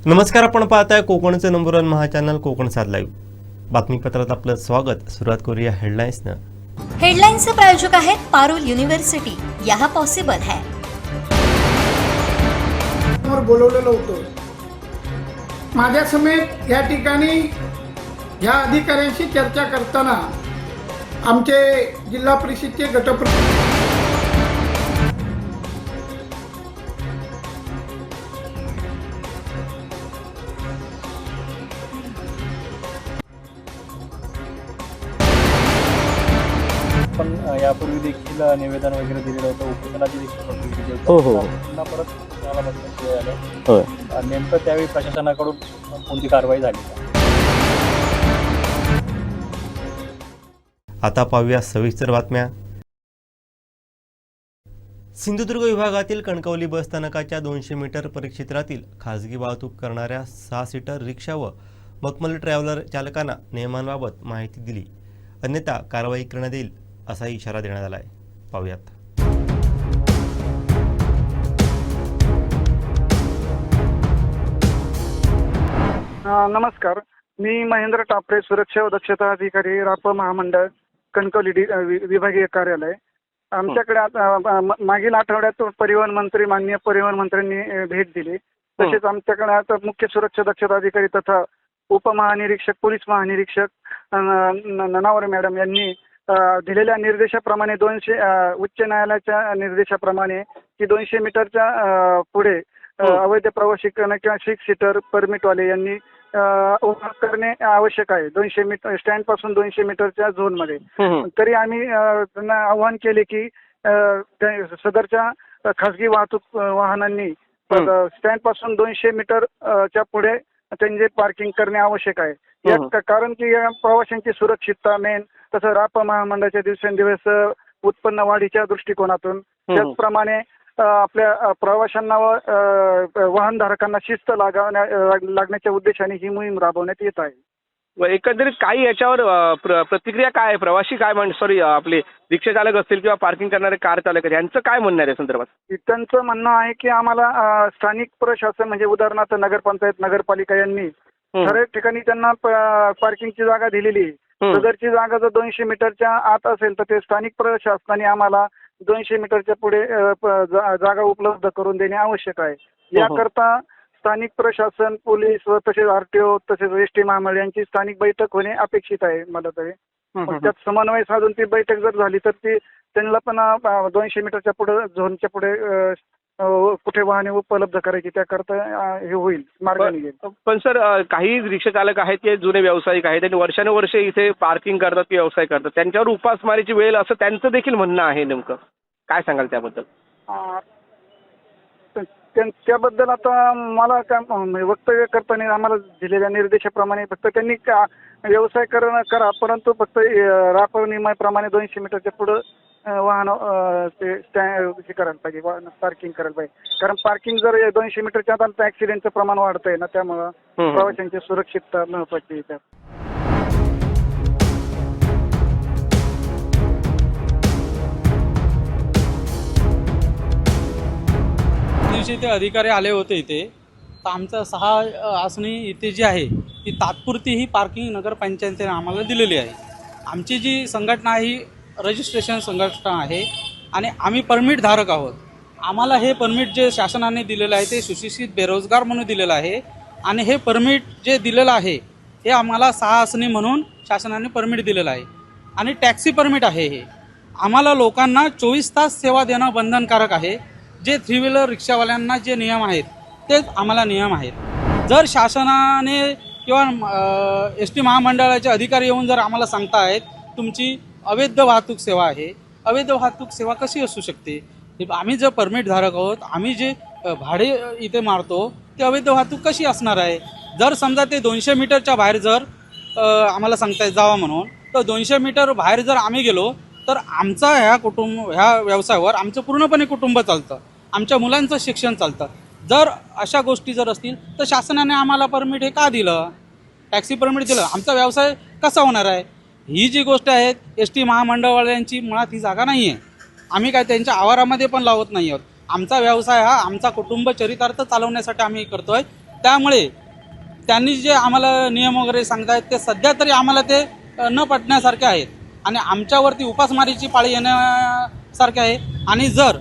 नमस्कार, आपण पाहताय कोकणचं नंबर 1 महाचॅनल कोकण सात लाईव्ह. बातमीपत्रात आपलं स्वागत. सुरुवात करूया हेडलाईन्सनं. हेडलाईन्सचे प्रायोजक आहेत पारुल युनिव्हर्सिटी. यहा पॉसिबल है. बोलवलेलं होतं. माझ्या समेत या ठिकाणी या अधिकाऱ्यांशी चर्चा करताना आमचे जिल्हा परिषदचे पण यापूर्वी देखील निवेदन वगैरे दिलेलं होतं, उपोषणाची देखील नोटीस दिली होती. पुन्हा परत उपोषणाला बसण्याची वेळ आली. नेमकं त्यावेळी प्रशासनाकडून कोणती कारवाई झाली का? आता पाहूया सविस्तर बातम्या. सिंधुदुर्ग विभागातील कणकवली बस स्थानकाच्या 200 मीटर परिक्षेत्रातील खासगी वाहतूक करणाऱ्या 6 सीटर रिक्षा व मखमल ट्रॅव्हलर चालकांना नियमांबाबत माहिती दिली, अन्यथा कारवाई करण्यात येईल असा इशारा देण्यात आला आहे. पाहूयात. नमस्कार, मी महेंद्र टापरे, सुरक्षा व दक्षता अधिकारी, राप महामंडळ, कणकवली विभागीय कार्यालय. आमच्याकडे आता मागील आठवड्यात माननीय परिवहन मंत्र्यांनी भेट दिली. तसेच आमच्याकडे आता मुख्य सुरक्षा दक्षता अधिकारी तथा उपमहानिरीक्षक, पोलीस महानिरीक्षक ननावरे मॅडम यांनी दिलेल्या निर्देशाप्रमाणे उच्च न्यायालयाच्या निर्देशाप्रमाणे की 200 मीटरच्या पुढे अवैध प्रवासी किंवा 6 सीटर परमिटवाले यांनी ओव्हरटेक करणे आवश्यक आहे. 200 मीटर स्टँड पासून 200 मीटरच्या झोनमध्ये. तरी आम्ही त्यांना आवाहन केले की सदरच्या खासगी वाहतूक वाहनांनी स्टँड पासून 200 मीटर च्या पुढे त्यांचे पार्किंग करणे आवश्यक आहे. कारण की या प्रवाशांची सुरक्षितता मेन, तसं राप महामंडळाच्या दिवसेंदिवस उत्पन्न वाढीच्या दृष्टिकोनातून, त्याचप्रमाणे आपल्या प्रवाशांना व वाहनधारकांना शिस्त लागण्याच्या उद्देशाने ही मोहीम राबवण्यात येत आहे. व एकंदरीत काही याच्यावर प्रतिक्रिया काय आहे? प्रवासी काय आपले रिक्षा चालक असतील किंवा पार्किंग करणारे कार चालक यांचं काय म्हणणं आहे संदर्भात? त्यांचं म्हणणं आहे की आम्हाला स्थानिक प्रशासन म्हणजे उदाहरणार्थ नगरपंचायत, नगरपालिका यांनी ठराविक ठिकाणी त्यांना पार्किंगची जागा दिलेली. सदरची जागा जर 200 मीटरच्या आत असेल तर ते स्थानिक प्रशासनाने आम्हाला 200 मीटरच्या पुढे जागा उपलब्ध करून देणे आवश्यक आहे. याकरता स्थानिक प्रशासन, पोलीस व तसेच आरटीओ तसेच एसटी महामंडळ यांची स्थानिक बैठक होणे अपेक्षित आहे. मला तरी त्यात समन्वय साधून ती बैठक जर झाली तर ती त्यांना पण 200 मीटरच्या पुढे झोनच्या पुढे कुठे वाहने उपलब्ध करायची त्याकरता हे होईल, मार्ग निघेल. पण सर, काही रिक्षा चालक आहेत ते जुने व्यावसायिक आहेत, त्यांनी वर्षानुवर्षे इथे पार्किंग करतात, व्यवसाय करतात, त्यांच्यावर उपासमारीची वेळ असं त्यांचं देखील म्हणणं आहे. नेमकं काय सांगाल त्याबद्दल? त्याबद्दल आता मला काय वक्तव्य करताना आम्हाला दिलेल्या निर्देशाप्रमाणे फक्त त्यांनी व्यवसाय करा, परंतु फक्त राप नियमाप्रमाणे 200 मीटरच्या पुढे वाहन ते हे करायला पाहिजे, पार्किंग करायला पाहिजे. कारण पार्किंग जर 200 मीटरच्या आत तर ऍक्सिडेंटचं प्रमाण वाढतंय ना, त्यामुळं प्रवाशांची सुरक्षितता महत्वाची आहे. दिवशी ते अधिकारी आले होते इथे, तर आमचं 6 आसनी इथे जी आहे ती तात्पुरती ही पार्किंग नगरपंचायतीने आम्हाला दिलेली आहे. आमची जी संघटना ही रजिस्ट्रेशन संघटना आहे आणि आम्ही परमिट धारक आहोत. आम्हाला हे परमिट जे शासनाने दिलेलं आहे ते सुशिक्षित बेरोजगार म्हणून दिलेलं आहे आणि हे परमिट जे दिलेलं आहे हे आम्हाला 6 आसनी म्हणून शासनाने परमिट दिलेलं आहे आणि टॅक्सी परमिट आहे. हे आम्हाला लोकांना 24 तास सेवा देणं बंधनकारक आहे. जे 3 व्हीलर रिक्षावाल्यांना जे नियम आहेत तेच आम्हाला नियम आहेत. जर शासनाने किंवा एसटी महामंडळाचे अधिकारी येऊन जर आम्हाला सांगतायत तुमची अवैध वाहतूक सेवा आहे, अवैध वाहतूक सेवा कशी असू शकते? आम्ही जर परमिट धारक आहोत, आम्ही जे भाडे इथे मारतो ते अवैध वाहतूक कशी असणार आहे? जर समजा ते 200 मीटरच्या बाहेर जर आम्हाला सांगतायत जावा म्हणून, तर 200 मीटर बाहेर जर आम्ही गेलो तर आमचा ह्या व्यवसायावर आमचं पूर्णपणे कुटुंब चालतं, आमच्या मुलांचं शिक्षण चालतं. जर अशा गोष्टी जर असतील तर शासनाने आम्हाला परमिट हे का दिलं? टॅक्सी परमिट दिलं, आमचा व्यवसाय कसा होणार आहे? ही जी गोष्ट आहे एस टी महामंडळवाल्यांची मुळात ही जागा नाही आहे. आम्ही काय त्यांच्या आवारामध्ये पण लावत नाही आहोत. आमचा व्यवसाय हा आमचा कुटुंब चरितार्थ चालवण्यासाठी आम्ही करतोय. त्यामुळे त्यांनी जे आम्हाला नियम वगैरे सांगतायत ते सध्या तरी आम्हाला ते न पटण्यासारखे आहेत आणि आमच्यावरती उपासमारीची पाळी येण्यासारखे आहे. आणि जर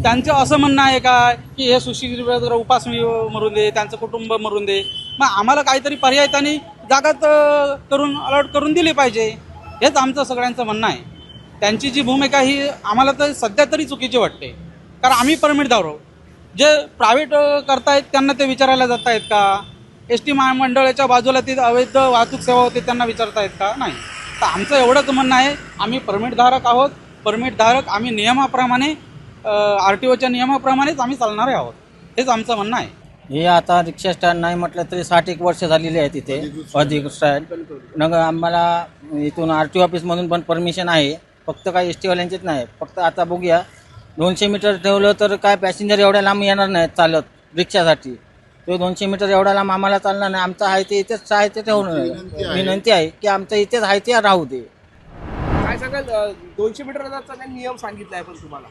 त्यांचं असं म्हणणं आहे का की हे सुशील उपास मरून दे, त्यांचं कुटुंब मरून दे, मग आम्हाला काहीतरी पर्याय त्यांनी जागात करून अलॉट करून दिली पाहिजे, हेच आमचं सगळ्यांचं म्हणणं आहे. त्यांची जी भूमिका ही आम्हाला तर सध्या तरी चुकीची वाटते, कारण आम्ही परमिटदार आहोत. जे प्रायव्हेट करतायत त्यांना ते विचारायला जात आहेत का? ST महामंडळाच्या बाजूला ती अवैध वाहतूक सेवा होते त्यांना विचारतायत का? नाही. तर आमचं एवढंच म्हणणं आहे, आम्ही परमिटधारक आहोत. परमिटधारक आम्ही नियमाप्रमाणे RTOच्या नियमाप्रमाणेच आम्ही चालणारे आहोत, हेच आमचं म्हणणं आहे. हे आता रिक्षा स्टँड नाही म्हटलं तरी 60 वर्ष झालेली आहे तिथे अधिक स्टँड. आम्हाला इथून RTO ऑफिसमधून पण परमिशन आहे, फक्त काही ST वाल्यांचीच नाही. फक्त आता बघूया 200 मीटर ठेवलं तर काय पॅसेंजर एवढ्या लांब येणार नाहीत चालत रिक्षासाठी. तो 200 मीटर एवढा लांब आम्हाला चालणार नाही. आमचं आहे ते इथेच आहे ते ठेवणं विनंती आहे की आमचं इथेच आहे ते राहू दे. काय सांगाल 200 मीटरचा नियम सांगितला आहे पण तुम्हाला?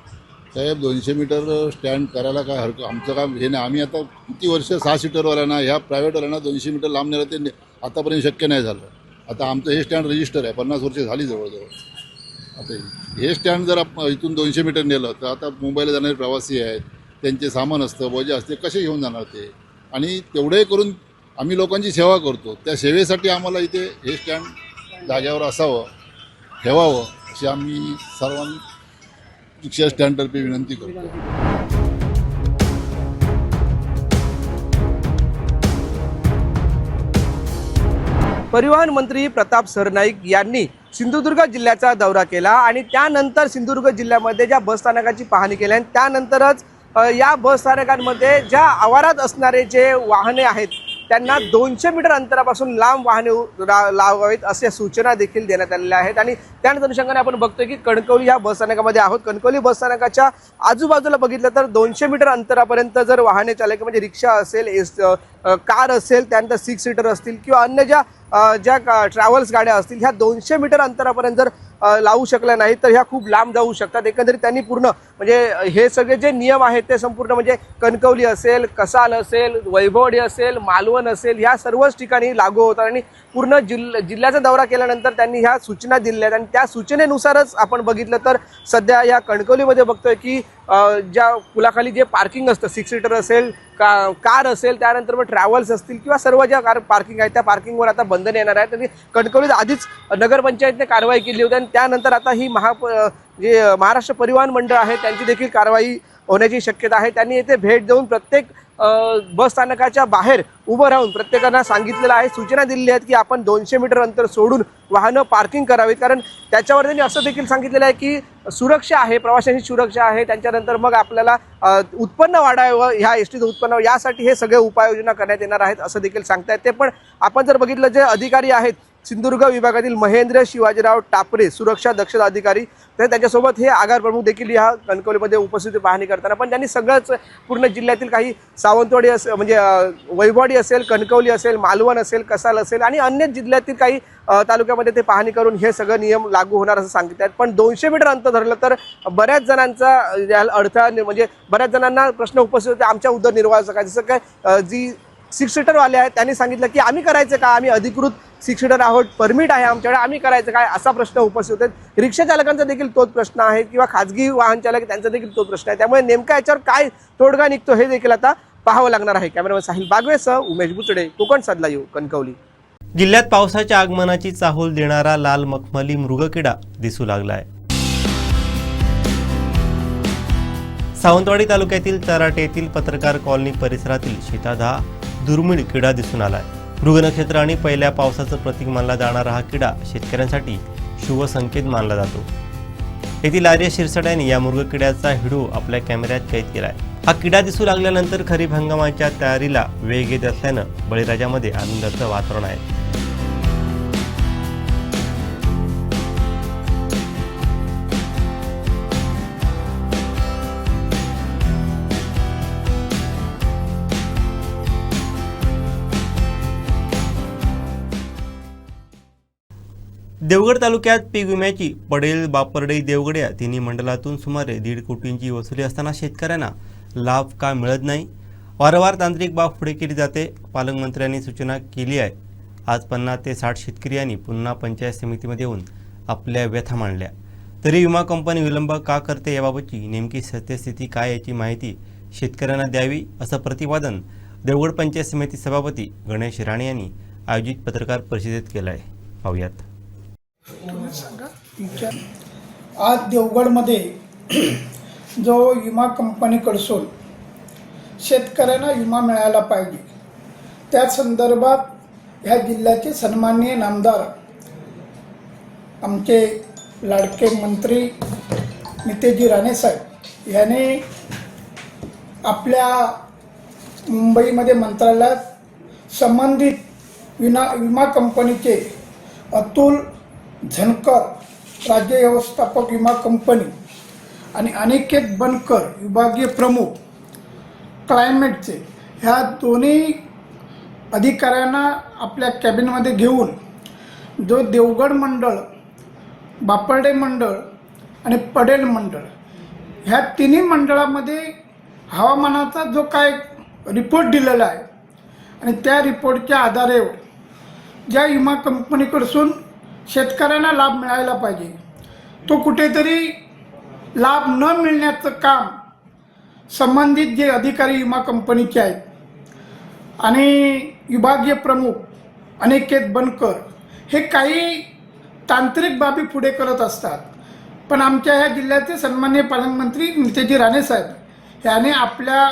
साहेब 200 मीटर स्टँड करायला काय हरकत, आमचं काम हे नाही. आम्ही आता किती वर्ष 6 सीटरवाल्यांना ह्या प्रायव्हेटवाल्यांना 200 मीटर लांब नेलं ते आतापर्यंत शक्य नाही झालं. आता आमचं हे स्टँड रजिस्टर आहे, 50 वर्ष झाली जवळजवळ. आता हे स्टँड जर इथून 200 मीटर नेलं तर आता मुंबईला जाणारे प्रवासी आहेत, त्यांचे सामान असतं, बोजे असते, कसे घेऊन जाणार ते? आणि तेवढे करून आम्ही लोकांची सेवा करतो, त्या सेवेसाठी आम्हाला इथे हे स्टँड जाग्यावर असावं, ठेवावं अशी आम्ही सर्वांनी रिक्षा स्टँडतर्फे विनंती करतो. परिवहन मंत्री प्रताप सरनाईक यांनी सिंधुदुर्ग जिल्ह्याचा दौरा केला आणि त्यानंतर सिंधुदुर्ग जिल्ह्यामध्ये ज्या बसस्थानकाची पाहणी केली आणि त्यानंतरच या बसस्थानकांमध्ये ज्या आवारात असणारे जे वाहने आहेत त्यांना 200 मीटर अंतरापासून लांब वाहने लावावीत अशा सूचना देखील देण्यात आलेल्या आहेत. आणि त्याच अनुषंगाने आपण बघतोय की कणकवली या बसस्थानकामध्ये आहोत. कणकवली बसस्थानकाच्या आजूबाजूला बघितलं तर 200 मीटर अंतरापर्यंत जर वाहने चालक म्हणजे रिक्षा असेल, कार असेल, त्यानंतर 6 सीटर असतील किंवा अन्य ज्या ट्रॅव्हल्स गाड्या असतील, ह्या 200 मीटर अंतरापर्यंत जर लावू शकल्या नाही तर ह्या खूप लांब जाऊ शकतात. एकंदरीत त्यांनी पूर्ण म्हणजे हे सगळे जे नियम आहेत ते संपूर्ण म्हणजे कणकवली असेल, कसाल असेल, वैभववाडी असेल, मालवण असेल, ह्या सर्वच ठिकाणी लागू होतात. आणि पूर्ण जिल्ह्याचा दौरा केल्यानंतर त्यांनी ह्या सूचना दिल्या आणि त्या सूचनेनुसारच आपण बघितलं तर सध्या या कणकवलीमध्ये बघतोय की ज्या पुलाखाली जे पार्किंग असतं, 6 सीटर असेल, कार असेल, त्यानंतर मग ट्रॅव्हल्स असतील किंवा सर्व ज्या कार पार्किंग आहेत त्या पार्किंगवर आता बंधन येणार आहे. आणि कणकवलीत आधीच नगरपंचायतने कारवाई केली होती आणि त्यानंतर आता ही जे महाराष्ट्र परिवहन मंडळ आहे त्यांची देखील कारवाई होण्याची शक्यता आहे. त्यांनी येथे भेट देऊन प्रत्येक बस स्थानकाच्या बाहेर उभं राहून प्रत्येकांना सांगितलेलं आहे, सूचना दिलेल्या आहेत की आपण 200 मीटर अंतर सोडून वाहनं पार्किंग करावीत. कारण त्याच्यावर त्यांनी असं देखील सांगितलेलं आहे की सुरक्षा आहे, प्रवाशांची सुरक्षा आहे, त्यांच्यानंतर मग आपल्याला उत्पन्न वाढावं, ह्या STचं उत्पन्न यासाठी हे सगळे उपाययोजना करण्यात येणार आहेत असं देखील सांगतायत ते. पण आपण जर बघितलं जे अधिकारी आहेत सिंधुदुर्ग विभागातील महेंद्र शिवाजीराव टापरे, सुरक्षा दक्षता अधिकारी, तर त्यांच्यासोबत हे आगार प्रमुख देखील ह्या कणकवलीमध्ये उपस्थिती पाहणी करताना. पण त्यांनी सगळंच पूर्ण जिल्ह्यातील काही सावंतवाडी असेल म्हणजे वैभववाडी असेल, कणकवली असेल, मालवण असेल, कसाल असेल आणि अन्य जिल्ह्यातील काही तालुक्यामध्ये ते पाहणी करून हे सगळं नियम लागू होणार असं सांगत आहेत. पण 200 मीटर अंतर धरलं तर बऱ्याच जणांचा अडथळा म्हणजे बऱ्याच जणांना प्रश्न उपस्थित होते आमच्या उदरनिर्वाहाचं काय. जसं काय जी 6 सीटरवाले आहेत त्यांनी सांगितलं की आम्ही करायचं का, आम्ही अधिकृत 6 सीटर आहोत, परमिट आहे आमच्याकडे, आम्ही करायचं काय असा प्रश्न उपस्थित होते. रिक्षा चालकांचा देखील तोच प्रश्न आहे किंवा खाजगी वाहन चालक त्यांचा देखील तोच प्रश्न आहे. त्यामुळे नेमका याच्यावर काय तोडगा निघतो हे देखील आता पाहावं लागणार आहे. कॅमेरामॅन साहिल बागवेसह उमेश बुचडे, कोकण साधला येऊ, कणकवली. जिल्ह्यात पावसाच्या आगमनाची चाहूल देणारा लाल मखमली मृगकिडा दिसू लागलाय. सावंतवाडी तालुक्यातील तराटे येथील पत्रकार कॉलनी परिसरातील शेतात हा दुर्मिळ किडा दिसून आलाय. मृग नक्षत्र आणि पहिल्या पावसाचं प्रतीक मानला जाणारा हा किडा शेतकऱ्यांसाठी शुभ संकेत मानला जातो. येथील आर्य शिरसाट यांनी या मृगकिड्याचा व्हिडिओ आपल्या कॅमेऱ्यात कैद केलाय. हा किडा दिसू लागल्यानंतर खरीप हंगामाच्या तयारीला वेग येत असल्यानं बळीराजामध्ये आनंदाचं वातावरण आहे. देवगड तालुक्यात पीक विम्याची पडेल बापरडे देवगड या तिन्ही मंडळातून सुमारे 1.5 कोटींची वसुली असताना शेतकऱ्यांना लाभ का मिळत नाही वारंवार तांत्रिक बाब पुढे केली जाते. पालकमंत्र्यांनी सूचना केली आहे. आज 50 ते 60 शेतकऱ्यांनी पुन्हा पंचायत समितीमध्ये येऊन आपल्या व्यथा मांडल्या. तरी विमा कंपनी विलंब का करते याबाबतची नेमकी सत्यस्थिती काय याची माहिती शेतकऱ्यांना द्यावी, असं प्रतिपादन देवगड पंचायत समिती सभापती गणेश राणे यांनी आयोजित पत्रकार परिषदेत केलं आहे. पाहूयात. आज देवगडमध्ये जो विमा कंपनीकडसून शेतकऱ्यांना विमा मिळायला पाहिजे त्या संदर्भात ह्या जिल्ह्याचे सन्माननीय नामदार आमचे लाडके मंत्री नितेशजी राणे साहेब यांनी आपल्या मुंबईमध्ये मंत्रालयात संबंधित विमा कंपनीचे अतुल झनकर राज्य व्यवस्थापक विमा कंपनी आणि अनिकेत बनकर विभागीय प्रमुख क्लायमेटचे ह्या दोन्ही अधिकाऱ्यांना आपल्या कॅबिनमध्ये घेऊन जो देवगड मंडळ, बापर्डे मंडळ आणि पडेल मंडळ ह्या तिन्ही मंडळामध्ये हवामानाचा जो काय रिपोर्ट दिलेला आहे आणि त्या रिपोर्टच्या आधारावर ज्या विमा कंपनीकडून शेतकऱ्यांना लाभ मिळायला पाहिजे तो कुठेतरी लाभ न मिळण्याचं काम संबंधित जे अधिकारी विमा कंपनीचे आहेत आणि विभागीय प्रमुख अनिकेत बनकर हे काही तांत्रिक बाबी पुढे करत असतात. पण आमच्या ह्या जिल्ह्याचे सन्माननीय पालकमंत्री नितेशजी राणे साहेब याने आपल्या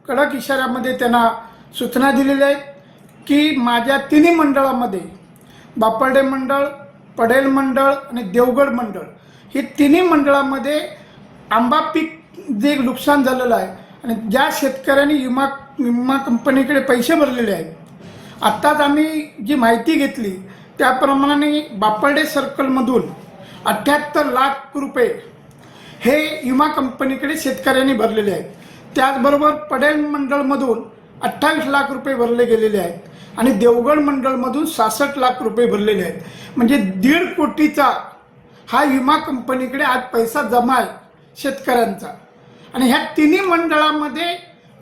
कडक इशाऱ्यामध्ये त्यांना सूचना दिलेल्या आहेत की माझ्या तिन्ही मंडळामध्ये बापर्डे मंडळ, पडेल मंडळ आणि देवगड मंडळ ही तिन्ही मंडळामध्ये आंबा पीक जे नुकसान झालेलं आहे आणि ज्या शेतकऱ्यांनी विमा कंपनीकडे पैसे भरलेले आहेत, आत्ताच आम्ही जी माहिती घेतली त्याप्रमाणे बापर्डे सर्कलमधून 78 लाख रुपये हे विमा कंपनीकडे शेतकऱ्यांनी भरलेले आहेत. त्याचबरोबर पडेल मंडळमधून 28 लाख रुपये भरले गेलेले आहेत आणि देवगड मंडळमधून 66 लाख रुपये भरलेले आहेत. म्हणजे 1.5 कोटीचा हा विमा कंपनीकडे आज पैसा जमा आहे शेतकऱ्यांचा. आणि ह्या तिन्ही मंडळामध्ये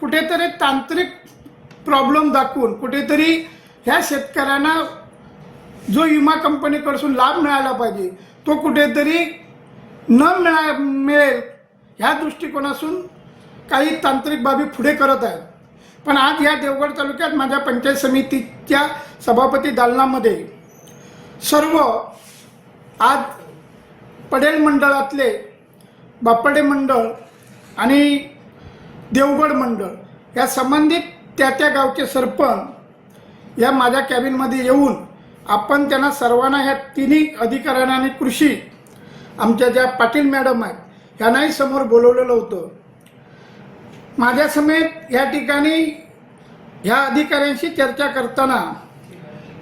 कुठेतरी तांत्रिक प्रॉब्लेम दाखवून कुठेतरी ह्या शेतकऱ्यांना जो विमा कंपनीकडून लाभ मिळाला पाहिजे तो कुठेतरी मिळेल ह्या दृष्टिकोनातून काही तांत्रिक बाबी पुढे करत आहेत. पण आज ह्या देवगड तालुक्यात माझ्या पंचायत समितीच्या सभापती दालनामध्ये सर्व आज पडेल मंडळातले बापर्डे मंडळ आणि देवगड मंडळ या संबंधित त्या गावचे सरपंच या माझ्या कॅबिनमध्ये येऊन आपण त्यांना सर्वांना ह्या तिन्ही अधिकाऱ्यांना आणि कृषी आमच्या ज्या पाटील मॅडम आहेत यांनाही समोर बोलवलेलं होतं. माझ्या समेत या ठिकाणी ह्या अधिकाऱ्यांशी चर्चा करताना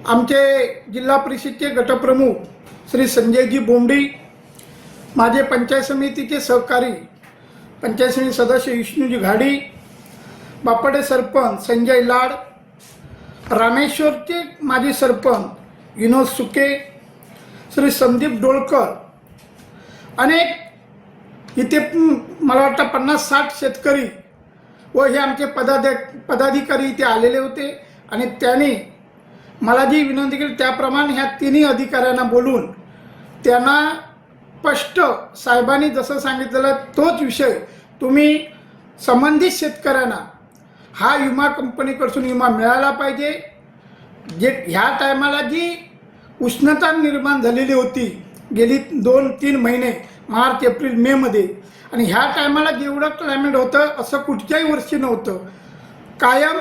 आमचे जिल्हा परिषदचे गटप्रमुख श्री संजयजी बोंबडी, माझे पंचायत समितीचे सहकारी पंचायत समिती सदस्य विष्णूजी घाडी, बापर्डे सरपंच संजय लाड, रामेश्वरचे माजी सरपंच विनोद सुके, श्री संदीप डोळकर, अनेक इथे मला वाटतं 50-60 शेतकरी व हे आमचे पदाधिकारी इथे आलेले होते. आणि त्यांनी मला जी विनंती केली त्याप्रमाणे ह्या तिन्ही अधिकाऱ्यांना बोलून त्यांना स्पष्ट साहेबांनी जसं सांगितलेलं तोच विषय तुम्ही संबंधित शेतकऱ्यांना हा विमा कंपनीकडून विमा मिळाला पाहिजे. जे ह्या टायमाला जी उष्णता निर्माण झालेली होती गेली 2-3 महिने मार्च, एप्रिल, मेमध्ये आणि ह्या टायमाला जेवढं क्लायमेट होतं असं कुठच्याही वर्षी नव्हतं. कायम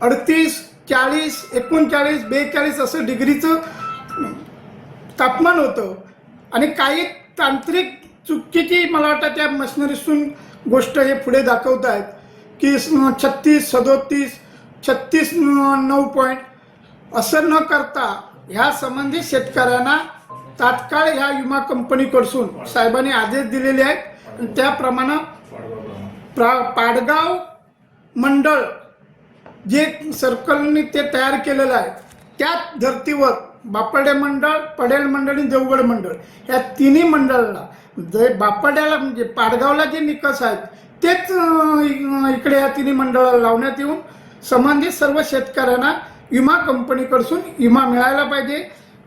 38, 40, 39, 42 असं डिग्रीचं तापमान होतं. आणि काही तांत्रिक चुकीची मला वाटतं त्या मशिनरीतून गोष्ट हे पुढे दाखवत आहेत की 36, 37, 36, 9 पॉईंट असं न करता ह्या संबंधित शेतकऱ्यांना तात्काळ ह्या विमा कंपनीकडून साहेबांनी आदेश दिलेले आहेत. त्याप्रमाणे पाडगाव मंडळ जे सर्कलनी ते तयार केलेलं आहे त्याच धर्तीवर बापर्डे मंडळ, पडेल मंडळ आणि देवगड मंडळ या तिन्ही मंडळाला जे बापर्ड्याला म्हणजे पाडगावला जे निकष आहेत तेच इकडे या तिन्ही मंडळाला लावण्यात येऊन संबंधित सर्व शेतकऱ्यांना विमा कंपनीकडून विमा मिळायला पाहिजे.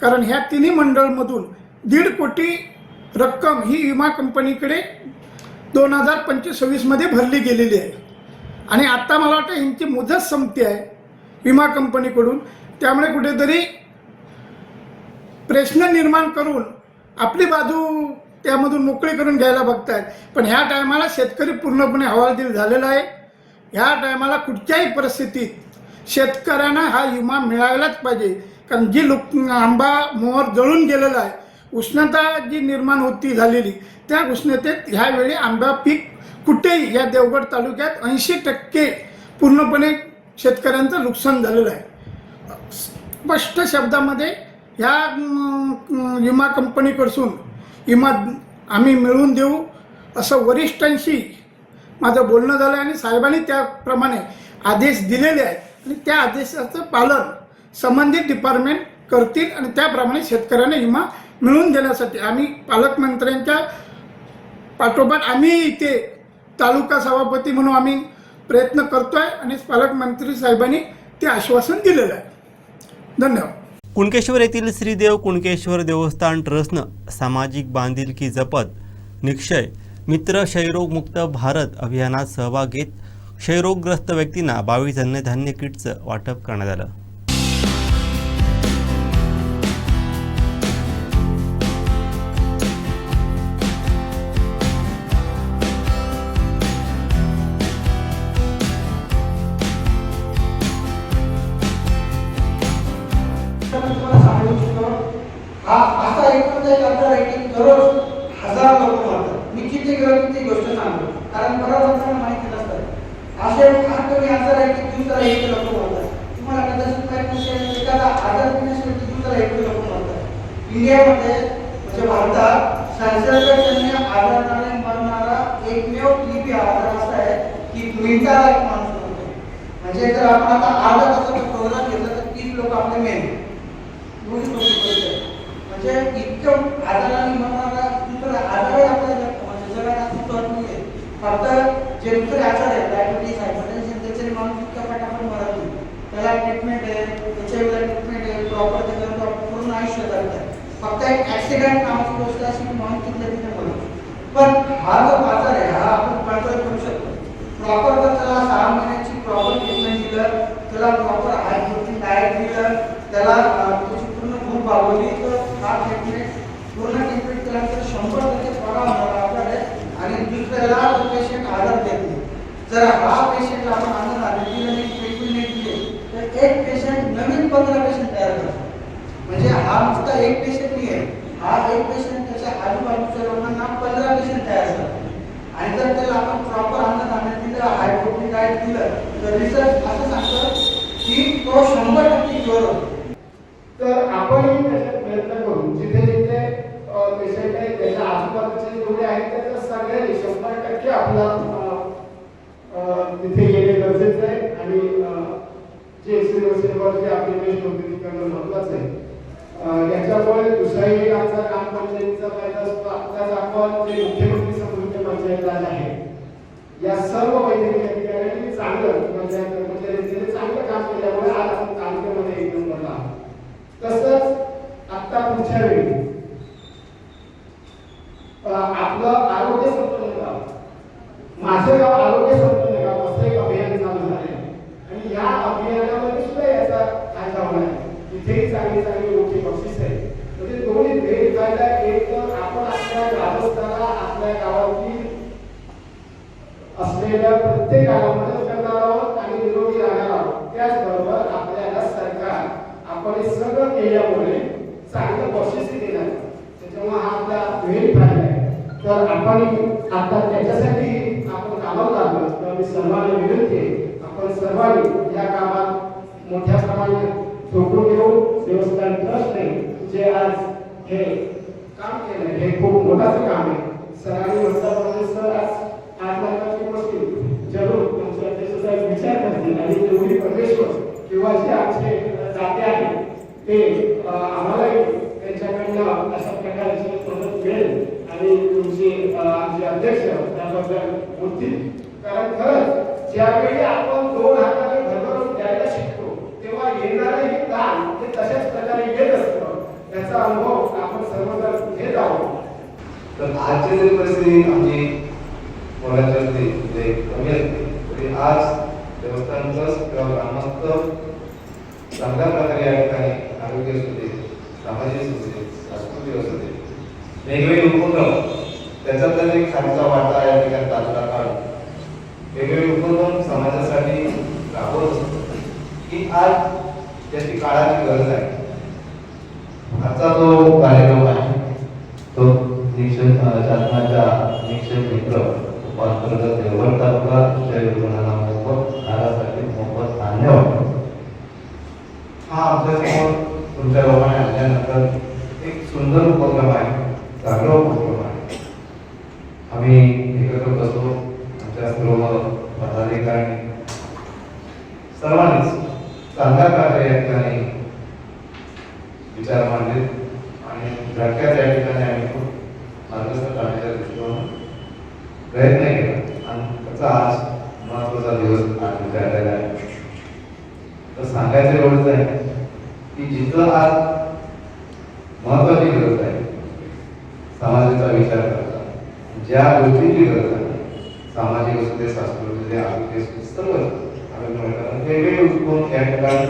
कारण ह्या तिन्ही मंडळमधून 1.5 कोटी रक्कम ही विमा कंपनीकडे 2025-26 मध्ये भरली गेलेली आहे आणि आता मला वाटतं ह्यांची मुदत संपते आहे विमा कंपनीकडून. त्यामुळे कुठेतरी प्रश्न निर्माण करून आपली बाजू त्यामधून मोकळी करून घ्यायला बघतायत. पण ह्या टायमाला शेतकरी पूर्णपणे हवालदिल झालेला आहे. ह्या टायमाला कुठच्याही परिस्थितीत शेतकऱ्यांना हा विमा मिळायलाच पाहिजे. कारण जी आंबा मोहर जळून गेलेला आहे, उष्णता जी निर्माण होती झालेली, त्या उष्णतेत ह्यावेळी आंबा पीक कुठेही या देवगड तालुक्यात 80% पूर्णपणे शेतकऱ्यांचं नुकसान झालेलं आहे. स्पष्ट शब्दामध्ये ह्या विमा कंपनीकडून विमा आम्ही मिळवून देऊ असं वरिष्ठांशी माझं बोलणं झालं आणि साहेबांनी त्याप्रमाणे आदेश दिलेले आहेत आणि त्या आदेशाचं पालन संबंधित डिपार्टमेंट करतील आणि त्याप्रमाणे शेतकऱ्यांना विमा मिळवून देण्यासाठी आम्ही पालकमंत्र्यांच्या पाठोपाठ आम्ही इथे तालुका सभापती म्हणून आम्ही प्रयत्न करतोय आणि पालकमंत्री साहेबांनी ते आश्वासन दिलेलं आहे. धन्यवाद. कुणकेश्वर येथील श्रीदेव कुणकेश्वर देवस्थान ट्रस्टनं सामाजिक बांधिलकी जपत निक्षय मित्र क्षयरोगमुक्त भारत अभियानात सहभाग घेत क्षयरोगग्रस्त व्यक्तींना 22 अन्नधान्य किटचं वाटप करण्यात आलं. असा एक आपल्याला दररोज हजार लोक मरतात. मी किती गोष्ट सांगतो कारण बऱ्याच लोकांना माहिती नसतं. असे फार कमी आजार आहे की दिवसाला 1 लोक मरतात. तुम्हाला कदाचित माहिती नसेल, एखादा आजार नसेल की दिवसाला 1 लोक मरतात. इंडियामध्ये म्हणजे भारतात संसर्गजन्य आजाराने मरणारा एकमेव TB आजार असा आहे की मिनिटाला एक माणूस मरतो. म्हणजे जर आपण आता अर्धा तासाचा प्रोग्राम घेतला तर 30 लोक आपले मेन म्हणजे इतकं आजाराने मरणारा दुसरा आजारही आपल्या जगात अस्तित्वात नाही. फक्त जे दुसरे आजार आहेत, डायबिटीस, हायपरटेन्शन, त्याच्याने माणूस इतक्या पटापट मरत नाही. त्याला ट्रीटमेंट आहे, त्याच्या वेळेला ट्रीटमेंट आहे, प्रॉपर त्याच्यानंतर पूर्ण आयुष्य जगतात. फक्त एक ॲक्सिडेंट नावाची गोष्ट अशी की माणूस तिथल्या तिथे मरतो. पण हा जो आजार आहे हा आपण कंट्रोल करू शकतो. प्रॉपर जर त्याला 6 महिन्याची प्रॉपर ट्रीटमेंट दिलं, त्याला प्रॉपर हाय प्रोटीन डाएट दिलं, त्याला त्याची पूर्ण भूक भागवली तर हा ट्रीटमेंट पूर्ण ट्रीटमेंट केल्यानंतर 100% बरा होणार आपल्याकडे आणि दुसऱ्याला तो पेशंट आजार देत नाही. जर हा पेशंटला आपण आनंद दिलं ट्रीटमेंट दिली तर एक पेशंट नवीन 15 पेशंट तयार करतो. म्हणजे हा नुसता एक पेशंट नाही आहे, हा एक पेशंट त्याच्या आजूबाजूच्या लोकांना 15 पेशंट तयार करतो. आणि जर त्याला आपण प्रॉपर अन्नधान्य दिलं, हाय प्रोटीन डाएट दिलं तर रिसर्च असं सांगतं की तो 100% क्युअर होतो. तर आपणही त्याच्यात प्रयत्न करू. जिथे जिथे पेशंट आहे त्याच्या आजूबाजूचे जेवढे आहेत त्याच्या सगळ्यांनी 100% आपला तिथे येणे गरजेचं आहे. आणि जे एक्सपिरियन्सवरती आपली पेशंट होती ती करणं महत्त्वाचं आहे. याच्यामुळे दुसराही आमचा ग्रामपंचायतीचा फायदा असतो. आत्ताच आपण जे मुख्यमंत्री समृद्धी पंचायत राज आहे या सर्व वैद्यकीय अधिकाऱ्यांनी चांगलं कर्मचाऱ्यांनी चांगलं काम केल्यामुळे आज आपण तालुक्यामध्ये 1 नंबरला आहोत. तसंच आता पुढच्या वेळी आपलं आरोग्य संपन्न गाव, माझं गाव आरोग्य संपन्न गाव असं एक अभियान चालू झाले आणि या अभियानामध्ये सुद्धा याचा फायदा होणार आहे. इथेही चांगली चांगली मोठी बक्षीस आहे. म्हणजे दोन्ही भेट फायदा. एक तर आपण आपल्या ग्रामस्थांना आपल्या गावातील असलेल्या प्रत्येकाला मदत करणार आहोत आणि निरोगी राहणार आहोत. त्याचबरोबर आपल्याला सरकार आपण हे सगळं केल्यामुळे चांगलं बक्षीसही देणार. त्याच्यामुळे हा आपला वेळ फायदा आहे. तर आपण आता त्याच्यासाठी आपण कामाला लागलो तर मी सर्वांना विनंती आहे आपण सर्वांनी या कामात मोठ्या प्रमाणात झोपून घेऊ. देवस्थान ट्रस्टने जे आज हे काम केलं हे खूप मोठं काम आहे. सरांनी म्हटल्याप्रमाणे सर आज 8 लाखाची गोष्टी जरूर तुमच्या त्याचा विचार करतील आणि जेवढी परमेश्वर किंवा जे आमचे जाते आहेत ते आम्हालाही त्यांच्याकडनं अशा प्रकारची मदत मिळेल आणि तुमची आमचे अध्यक्ष त्याबद्दल बोलतील. कारण खरंच ज्यावेळी आपण दोन हाताने भरभरून द्यायला शिकतो तेव्हा येणारंही दान हे तशाच प्रकारे येत असतं. त्याचा अनुभव आपण सर्वजण घेत आहोत. तर आजची जरी परिस्थिती आमची कोणाच्यावरती म्हणजे कमी असते तरी आज देवस्थान ट्रस्ट किंवा ग्रामस्थ चांगल्या प्रकारे या ठिकाणी आरोग्य असू दे, सामाजिक असू दे, सांस्कृतिक असू दे, वेगवेगळे उपक्रम त्याच्यातच एक खालीचा वाटा या ठिकाणी ताजला काढून वेगवेगळे उपक्रम समाजासाठी राबवत असतो की आज त्याची काळाची गरज आहे. आजचा जो कार्यक्रम आहे तो शासनाच्या निक्षेप मित्र अंतर्गत देवगड तालुका उच्च योजनांना मोफत घरासाठी मोफत धान्य वाटप हा आमच्यासमोर तुमच्या लोकांनी आणल्यानंतर एक सुंदर उपक्रम आहे, चांगला उपक्रम आहे. आम्ही एकत्र बसलो, आमच्या सर्व पदाधिकारी सर्वांनीच चांगल्या प्रकारे या ठिकाणी विचार मांडले आणि झटक्यात या ठिकाणी आम्ही खूप मार्गदर्शन करण्याच्या दृष्टीने प्रयत्न केला आणि त्याचा आज महत्त्वाचा दिवस आज विचारलेला आहे. तर सांगायचं एवढंच आहे की जिथं आज महत्त्वाची गरज आहे समाजाचा विचार करता, ज्या गोष्टीची गरज आहे सामाजिक असू दे, सांस्कृतिक आरोग्य असू दे, सर्व आम्ही वेगवेगळे उपक्रम या ठिकाणी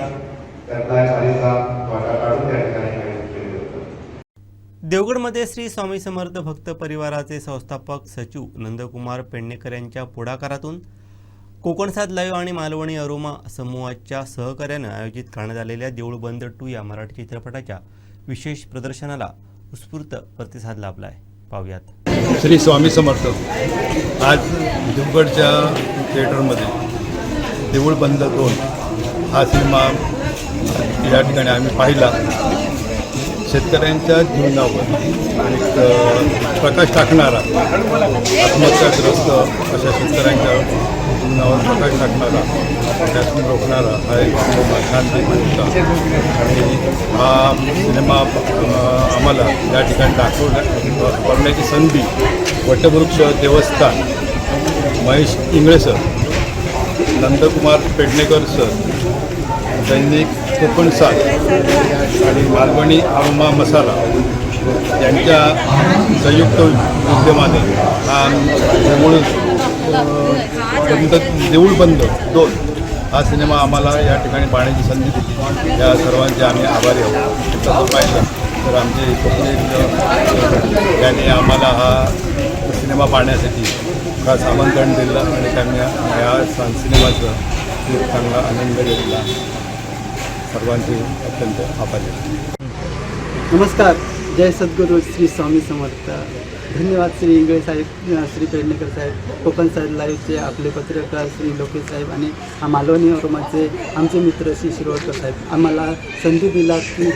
त्यातला खालीचा वाटा काढून त्या ठिकाणी देवगडमध्ये श्री स्वामी समर्थ भक्त परिवाराचे संस्थापक सचिव नंदकुमार पेडणेकर यांच्या पुढाकारातून कोकणसाद लाईव्ह आणि मालवणी अरोमा समूहाच्या सहकार्यानं आयोजित करण्यात आलेल्या देऊळ बंद 2 या मराठी चित्रपटाच्या विशेष प्रदर्शनाला उत्स्फूर्त प्रतिसाद लाभला आहे. पाहूयात. श्री स्वामी समर्थ आज देवगडच्या थिएटरमध्ये देऊळ बंद 2 हा सिनेमा या ठिकाणी आम्ही पाहिला. शेतकऱ्यांच्या जीवनावर एक प्रकाश टाकणारा, आत्महत्याग्रस्त अशा शेतकऱ्यांच्या जीवनावर प्रकाश टाकणारा, त्यातून रोखणारा हा एक सिनेमा छानपैकी होता. आणि हा सिनेमा आम्हाला या ठिकाणी दाखवण्याची संधी वटवृक्ष देवस्थान, महेश इंगळे सर, नंदकुमार पेडणेकर सर, दैनिक कोकणसाद आणि मालवणी अरोमा मसाला यांच्या संयुक्त विद्यमाने हा देऊळ बंद 2 हा सिनेमा आम्हाला या ठिकाणी पाहण्याची संधी दिली. या सर्वांचे आम्ही आभारी आहोत. तसं पाहिलं तर आमचे कोकणी यांनी आम्हाला हा सिनेमा पाहण्यासाठी खास आमंत्रण दिलं आणि त्यांनी या सिनेमाचा खूप चांगला आनंद घेतला. सर्वांचे अत्यंत आभारी. नमस्कार. जय सद्गुरू श्री स्वामी समर्थ. धन्यवाद श्री इंगळे साहेब, श्री पेडणेकर साहेब, कोकणसाद लाईव्हचे आपले पत्रकार श्री लोकेश साहेब आणि मालवणी अरोमाचे आमचे मित्र श्री शिरोडकर साहेब. आम्हाला संधी दिला की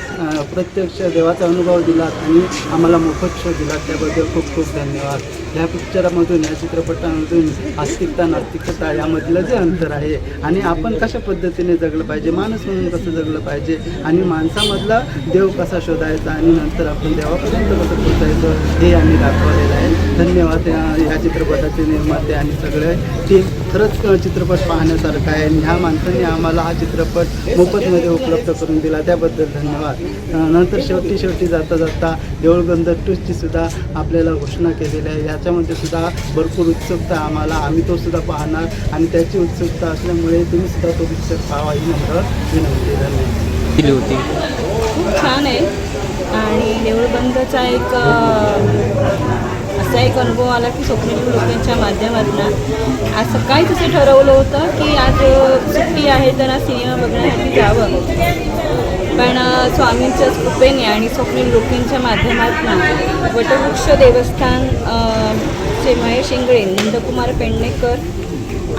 प्रत्यक्ष देवाचा अनुभव दिला आणि आम्हाला मोफत शो दिला, त्याबद्दल खूप खूप धन्यवाद. ह्या पिक्चरामधून, या चित्रपटामधून आस्तिकता नास्तिकता यामधलं जे अंतर आहे आणि आपण कशा पद्धतीने जगलं पाहिजे, माणूस म्हणून कसं जगलं पाहिजे आणि माणसामधला देव कसा शोधायचा आणि नंतर आपण देवापर्यंत कसं पोचायचं हे आम्ही दाखवलेलं आहे. धन्यवाद ह्या चित्रपटाचे निर्माते आणि सगळे टीम. खरंच चित्रपट पाहण्यासारखा आहे आणि ह्या माणसांनी आम्हाला हा चित्रपट मोफतमध्ये उपलब्ध करून दिला, त्याबद्दल धन्यवाद. नंतर शेवटी जाता जाता देऊळ बंद 2ची सुद्धा आपल्याला घोषणा केलेली आहे. याच्यामध्ये सुद्धा भरपूर उत्सुकता आम्ही तो सुद्धा पाहणार आणि त्याची उत्सुकता असल्यामुळे तुम्ही सुद्धा तो पिक्चर पाहावा ही नम्र विनंती. धन्यवाद. दिली होती. खूप छान आहे आणि देऊळबंदचा एक असा एक अनुभव आला की स्वप्नील लोकांच्या माध्यमातून आज सकाळी तसं ठरवलं होतं की आज सुट्टी आहे तर आज सिनेमा बघण्यासाठी जावं, पण स्वामींच्या कृपेने आणि स्वप्नील लोकेंच्या माध्यमातून वटवृक्ष देवस्थान चे महेश इंगळे, नंदकुमार पेडणेकर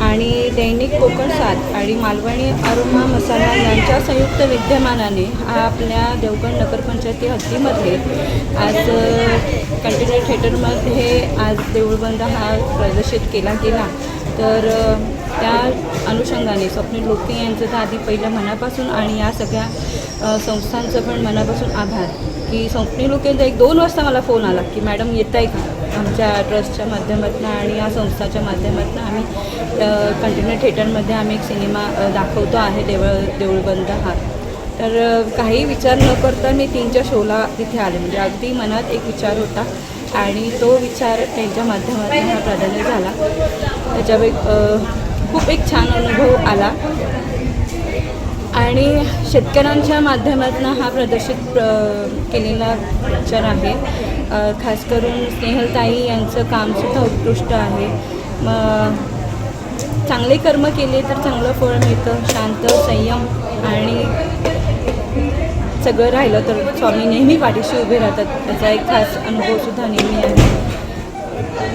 आणि दैनिक कोकणसाद आणि मालवणी अरोमा मसाला यांच्या संयुक्त विद्यमानाने हा आपल्या देवगड नगरपंचायती हद्दीमध्ये आज कंटेनर थिएटरमध्ये आज देऊळबंद हा प्रदर्शित केला गेला. तर त्या अनुषंगाने स्वप्नील लोके यांचं तर आधी पहिलं मनापासून आणि या सगळ्या संस्थांचं पण मनापासून आभार की स्वप्नील लोकेंचा 1-2 वाजता मला फोन आला की मॅडम येत आहे का, आमच्या ट्रस्टच्या माध्यमातून आणि या संस्थाच्या माध्यमातून आम्ही कंटेनर थिएटरमध्ये आम्ही एक सिनेमा दाखवतो आहे देऊळबंद हा. तर काही विचार न करता मी 3च्या शोला तिथे आले. म्हणजे अगदी मनात एक विचार होता आणि तो विचार त्यांच्या माध्यमातून हा प्राधान्य झाला. त्याच्यावर खूप एक छान अनुभव आला आणि शेतकऱ्यांच्या माध्यमातून हा प्रदर्शित केलेला पिक्चर आहे. खास करून स्नेहलताई यांचं कामसुद्धा उत्कृष्ट आहे. चांगले कर्म केले तर चांगलं फळ मिळतं. शांत, संयम आणि सगळं राहिलं तर स्वामी नेहमी पाठीशी उभे राहतात. त्याचा एक खास अनुभवसुद्धा नेहमी आहे.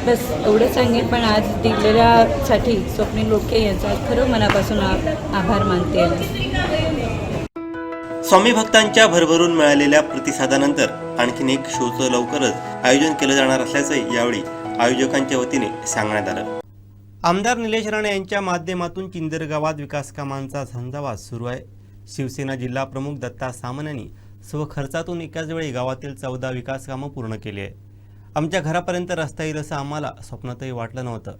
बस एवढं सांगेन. पण आज दिलेल्यासाठी स्वप्नील लोके यांचा खरं मनापासून आभार मानते. स्वामी भक्तांच्या भरभरून मिळालेल्या प्रतिसादानंतर आणखीन एक शोचं लवकरच आयोजन केलं जाणार असल्याचं यावेळी आयोजकांच्या वतीने सांगण्यात आलं. आमदार निलेश राणे यांच्या माध्यमातून चिंदर गावात विकास कामांचा झंझावात सुरू आहे. शिवसेना जिल्हा प्रमुख दत्ता सामंत यांनी स्वखर्चातून एकाच वेळी गावातील 14 विकास कामं पूर्ण केली आहे. आमच्या घरापर्यंत रस्ता येईल असं आम्हाला स्वप्नातही वाटलं नव्हतं.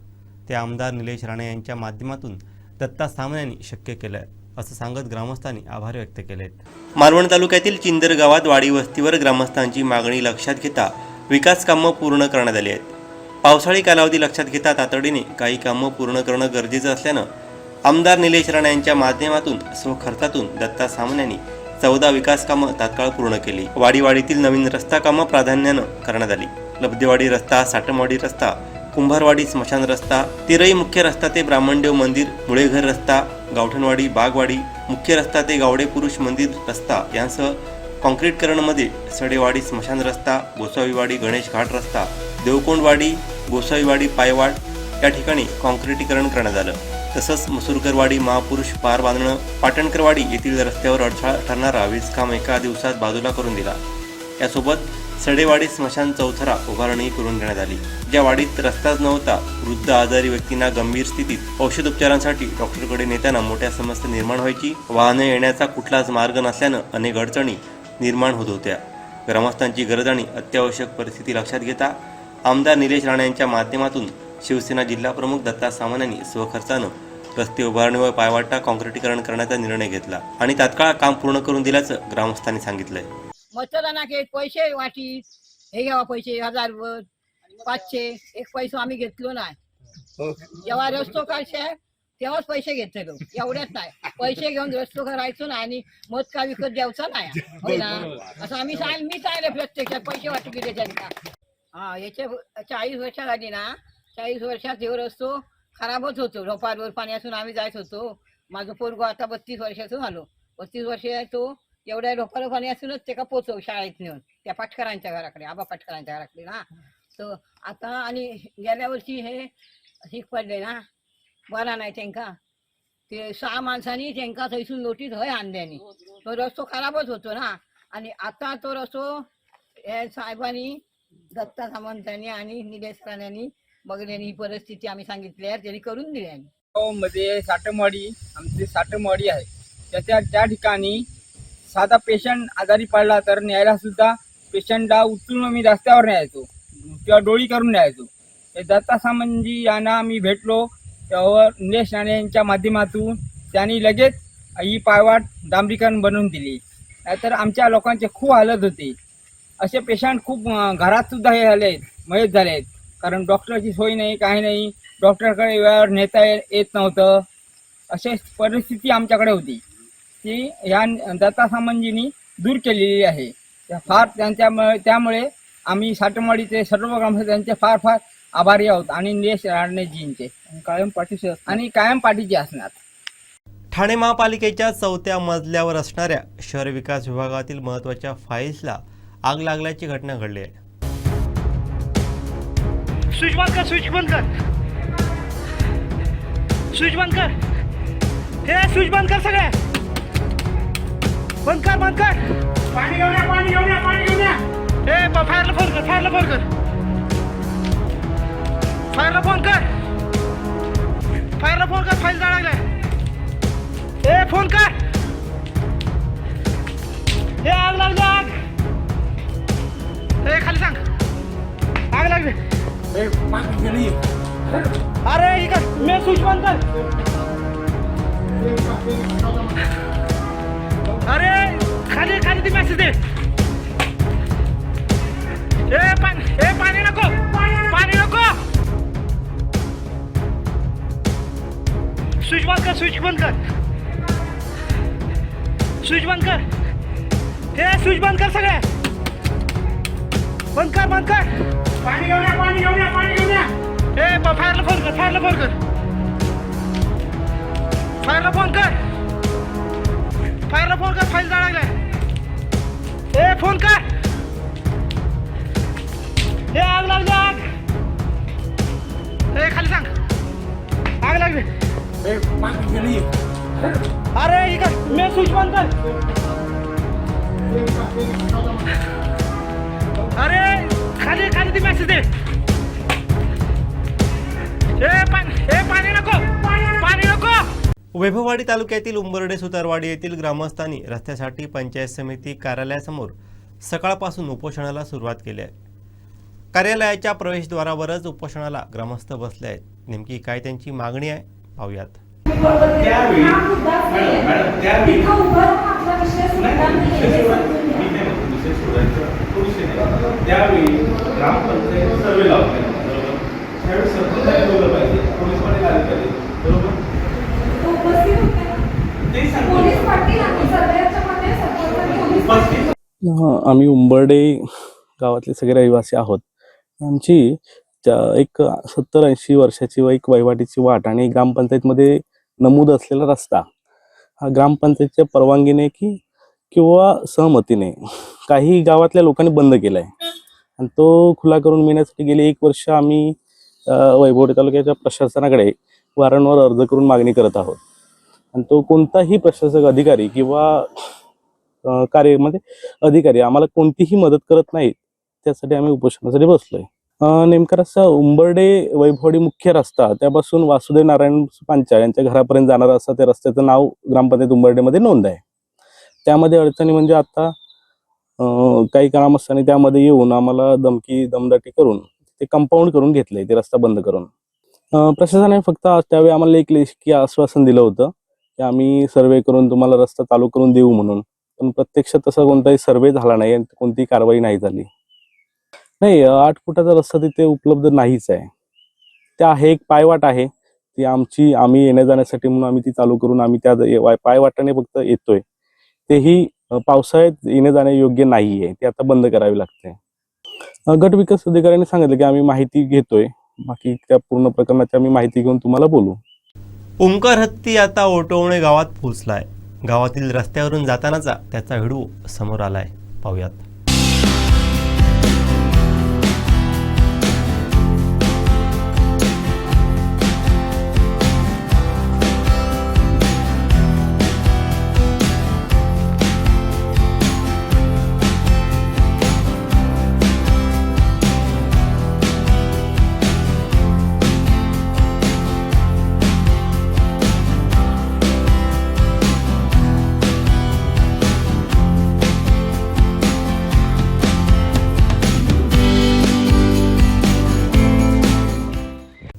ते आमदार निलेश राणे यांच्या माध्यमातून दत्ता सामंत यांनी शक्य केलं आहे असं सांगत ग्रामस्थांनी आभार व्यक्त केले आहेत. मालवण तालुक्यातील चिंदर गावात वाडी वस्तीवर ग्रामस्थांची मागणी लक्षात घेता विकास कामं पूर्ण करण्यात आली आहेत. पावसाळी कालावधी लक्षात घेता तातडीने काही कामं पूर्ण करणं गरजेचं असल्यानं आमदार निलेश राणे यांच्या माध्यमातून स्वखर्चातून दत्ता सामंत यांनी 14 विकास कामं तात्काळ पूर्ण केली. वाडीतील नवीन रस्ता कामं प्राधान्यानं करण्यात आली. लब्धेवाडी रस्ता, साटमवाडी रस्ता, कुंभारवाडी स्मशान रस्ता, तिरई मुख्य रस्ता ते ब्राह्मणदेव मंदिर, मुळेघर रस्ता, गावठणवाडी बागवाडी, मुख्य रस्ता ते गावडे पुरुष मंदिर रस्ता यांसह कॉन्क्रीटकरणमध्ये सडेवाडी स्मशान रस्ता, गोसावीवाडी गणेश घाट रस्ता, देवकोंडवाडी, गोसावीवाडी पायवाड या ठिकाणी कॉन्क्रीटीकरण करण्यात आलं. तसंच मसूरकरवाडी महापुरुष पार बांधणं, पाटणकरवाडी येथील रस्त्यावर अडथळा ठरणारा वीजकाम एका दिवसात बाजूला करून दिला. यासोबत सडेवाडी स्मशान चौथरा उभारणी करून देण्यात आली. ज्या वाडीत रस्ताच नव्हता, वृद्ध आजारी व्यक्तींना गंभीर स्थितीत औषधोपचारांसाठी डॉक्टरकडे नेताना मोठ्या समस्या निर्माण व्हायची. वाहने येण्याचा कुठलाच मार्ग नसल्यानं अनेक अडचणी निर्माण होत होत्या. ग्रामस्थांची गरज आणि अत्यावश्यक परिस्थिती लक्षात घेता आमदार निलेश राणे यांच्या माध्यमातून शिवसेना जिल्हा प्रमुख दत्ता सामंत यांनी स्वखर्चानं रस्ते उभारणी व पायवाटा कॉन्क्रीटीकरण करण्याचा निर्णय घेतला आणि तात्काळ काम पूर्ण करून दिल्याचं ग्रामस्थांनी सांगितलंय. मतदानाचे पैसे वाटी हे घ्यावा पैसे 1000 वर 500 एक पैसा आम्ही घेतलो नाही. जेव्हा रस्तो काढशे तेव्हाच पैसे घेतलो. एवढ्याच नाही पैसे घेऊन रस्तो करायचो ना आणि मत का विकत द्यायचा नाही होय ना असं आम्ही मी सांगले प्रत्यक्षात पैसे वाटू केले त्यांना. हा याचे 40 वर्ष झाली ना. 40 वर्षात हे रस्तो खराबच होतो. रोपारवर पाणी असून आम्ही जायच होतो. माझं पोरगो आता 32 वर्षाचं झालो. 32 वर्ष आहे तो. एवढ्या रोपार पाणी असूनच ते का पोचव शाळेत नेऊन त्या पाटकरांच्या घराकडे आबा पाटकरांच्या घराकडे ना. तर आता आणि गेल्या वर्षी हे शीक पडले ना बरा नाही त्यांका. ते 6 माणसांनी त्यांका थैसून लोटीत हय आणल्यानी. तो रस्तो खराबच होतो ना. आणि आता तो रस्तो हे साहेबांनी दत्ता सामंतांनी आणि निलेश राणेंनी बघल्यानी ही परिस्थिती आम्ही सांगितली आहे त्यांनी करून दिली आहे. मध्ये साटमवाडी आमची साटमवाडी आहे. त्या ठिकाणी साधा पेशंट आजारी पडला तर न्यायला सुद्धा पेशंटला उचलून मी रस्त्यावर न्यायचो किंवा डोळी करून न्यायचो. हे दत्ता सामंतजी यांना मी भेटलो त्यावर निलेश राणे यांच्या माध्यमातून त्यांनी लगेच ही पायवाट डांबरीकरण बनवून दिली. नाहीतर आमच्या लोकांचे खूप हालत होते. असे पेशंट खूप घरात सुद्धा हे झाले आहेत, मयत झाले आहेत. कारण डॉक्टरची सोय नाही, काही नाही. डॉक्टरकडे वेळेवर नेता येत नव्हतं. अशी परिस्थिती आमच्याकडे होती ती ह्या दत्ता सामंतजींनी दूर केलेली आहे. फार त्यामुळे आम्ही साटमवाडीचे सर्व ग्रामस्थांचे फार फार आभारी आहोत आणि निलेश राणेजींचे कायम पाठीचे असणार. ठाणे महापालिकेच्या 4थ्या मजल्यावर असणाऱ्या शहर विकास विभागातील महत्त्वाच्या फाईल्सला आग लागल्याची घटना घडली आहे. स्विच बंद कर, स्विच बंद कर, स्विच बंद कर, हे स्विच बंद कर, सगळे बंद कर, बंद कर. पाणी घेऊन या, पाणी घेऊन या, पाणी घेऊन या. हे फायरला फोन कर, फायरला फोन कर, फायरला फोन कर, फायरला फोन कर. फाईल जाळा लागलाय. हे फोन कर. हे आग लागली, आग. हे खाली सांग, आग लागली. अरे इकडे मी स्विच बंद कर. अरे खाली खाली ती मेसेज दे. पाणी नको, पाणी नको. स्विच बंद कर, स्विच बंद कर, स्विच बंद कर. हे स्विच बंद कर, सगळे बंद कर, बंद कर. पाणी घेऊन या, पाणी घेऊन या, पाणी घेऊन या. फायरला फोन कर, फायरला फोन कर, फायरला फोन कर, फायरला फोन कर. फाईल जाळा लागलाय. फोन कर. आग लागली, आग. खाली सांग, आग लागली. अरे इकडे मी स्विच बंद कर. अरे खाली खाली ती मेसेज दे. पाणी नको, पाणी नको. वैभववाडी तालुक्यातील उंबर्डे सुतारवाडी येथील ग्रामस्थांनी रस्त्यासाठी पंचायत समिती कार्यालयासमोर सकाळपासून उपोषणाला सुरुवात केली आहे. कार्यालयाच्या प्रवेशद्वारावरच उपोषणाला ग्रामस्थ बसले आहेत. नेमकी काय त्यांची मागणी आहे पाहूयात. त्यावेळी ग्रामपंचायत सर्वे लावते, बरोबर. त्यावेळी सरपंच बोललं पाहिजे, पोलीस पाटील आले पाहिजे, बरोबर. आम्ही उंबर्डे गावातले सगळे रहिवासी आहोत. आमची एक 70-80 वर्षाची एक वहिवाटीची वाट आणि ग्रामपंचायतमध्ये नमूद असलेला रस्ता हा ग्रामपंचायतच्या परवानगीने किंवा सहमतीने काही गावातल्या लोकांनी बंद केलाय आणि तो खुला करून मिळण्यासाठी गेली 1 वर्ष आम्ही वैभववाडी तालुक्याच्या प्रशासनाकडे वारंवार अर्ज करून मागणी करत आहोत. आणि तो कोणताही प्रशासक अधिकारी किंवा कार्यामध्ये अधिकारी आम्हाला कोणतीही मदत करत नाहीत. त्यासाठी आम्ही उपोषणासाठी बसलोय. नेमका रस्ता उंबर्डे वैभववाडी मुख्य रस्ता त्यापासून वासुदेव नारायण पांचाळ यांच्या घरापर्यंत जाणारा रस्ता, त्या रस्त्याचं नाव ग्रामपंचायत उंबर्डेमध्ये नोंद आहे. त्यामध्ये अडचणी म्हणजे आता काही ग्रामस्थांनी त्यामध्ये येऊन आम्हाला दमदाटी करून ते कंपाऊंड करून घेतलंय, ते रस्ता बंद करून. प्रशासनाने फक्त त्यावेळी आम्हाला एक लेखी आश्वासन दिलं होतं की आम्ही सर्वे करून तुम्हाला रस्ता चालू करून देऊ म्हणून, पण प्रत्यक्षात तसा कोणताही सर्वे झाला नाही आणि कोणतीही कारवाई नाही झाली. नाही, 8 फुटाचा रस्ता तिथे उपलब्ध नाहीच आहे. ते आहे एक पायवाट आहे, ती आम्ही येण्या जाण्यासाठी म्हणून आम्ही ती चालू करून आम्ही त्या पायवाटाने फक्त येतोय. तेही पावसाळ्यात येणे जाणे योग्य नाहीये, ते आता बंद करावी लागते. गट विकास अधिकाऱ्यांनी सांगितलं की आम्ही माहिती घेतोय, बाकी त्या पूर्ण प्रकरणाची आम्ही माहिती घेऊन तुम्हाला बोलू. ओंकार हत्ती आता ओटवणे गावात पोहोचलाय. गावातील रस्त्यावरून जातानाचा त्याचा व्हिडिओ समोर आलाय, पाहूयात.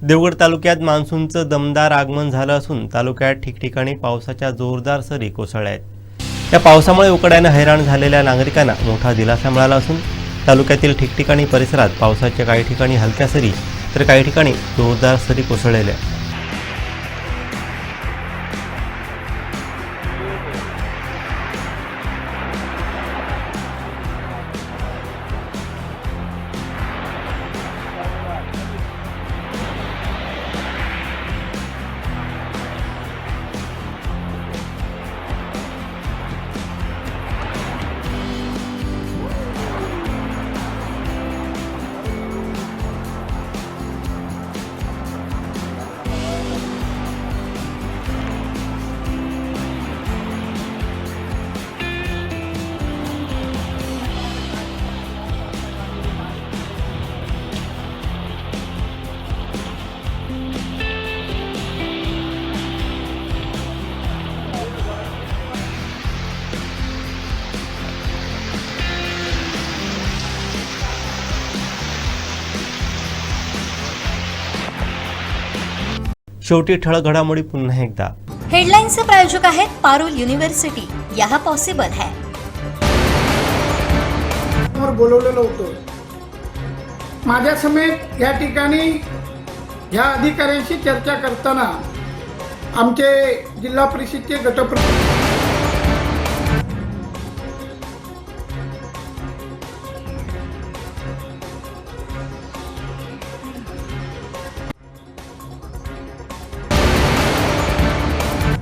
देवगड तालुक्यात मान्सूनचं दमदार आगमन झालं असून तालुक्यात ठिकठिकाणी पावसाच्या जोरदार सरी कोसळल्या आहेत. या पावसामुळे उकड्यानं हैराण झालेल्या नागरिकांना मोठा दिलासा मिळाला असून तालुक्यातील ठिकठिकाणी परिसरात पावसाच्या काही ठिकाणी हलक्या सरी तर काही ठिकाणी जोरदार सरी कोसळलेल्या. शेवटी ठळक घडामोडी पुन्हा एकदा. हेडलाईन्सचे प्रायोजक आहेत पारुल युनिव्हर्सिटी. यहा पॉसिबल है. बोलवलेलं होतं. माझ्या समेत या ठिकाणी ह्या अधिकाऱ्यांशी चर्चा करताना आमचे जिल्हा परिषदचे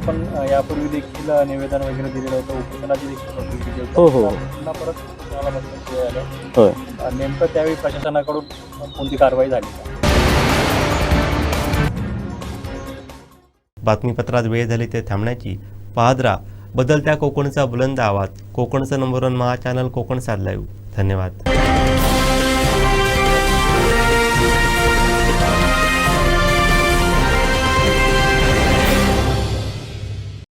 पण यापूर्वी देखील निवेदन वगैरे दिलेलं होतं, उपोषणाची देखील हो हो पुन्हा परत उपोषणाला बसण्याची वेळ आली. होय. नेमकं त्यावेळी प्रशासनाकडून कोणती कारवाई झाली का? बातमीपत्रात वेळ झाली ते थांबण्याची. पाहत राहा बदलत्या कोकणचा बुलंद आवाज. कोकणचं नंबर 1 महा चॅनल कोकण साध लाईव्ह. धन्यवाद.